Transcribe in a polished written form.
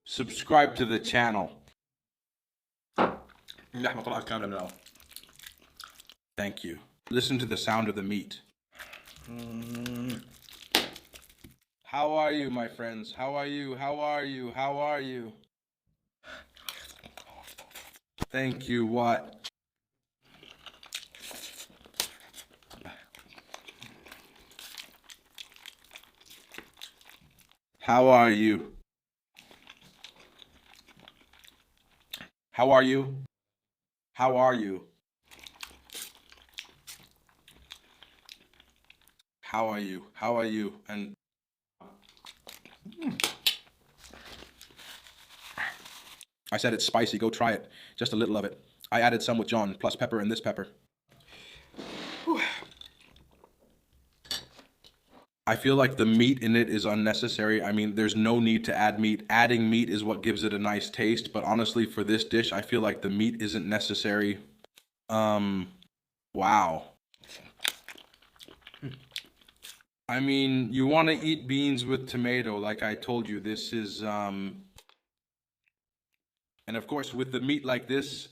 Subscribe to the channel. Thank you. Listen to the sound of the meat. How are you, my friends? How are you? How are you? How are you? Thank you. What? How are you? How are you? How are you? How are you? How are you? And I said it's spicy. Go try it. Just a little of it. I added some with John, plus pepper and this pepper. Whew. I feel like the meat in it is unnecessary. I mean, there's no need to add meat. Adding meat is what gives it a nice taste. But honestly, for this dish, I feel like the meat isn't necessary. Wow. I mean, you want to eat beans with tomato, like I told you. This is, and of course, with the meat like this,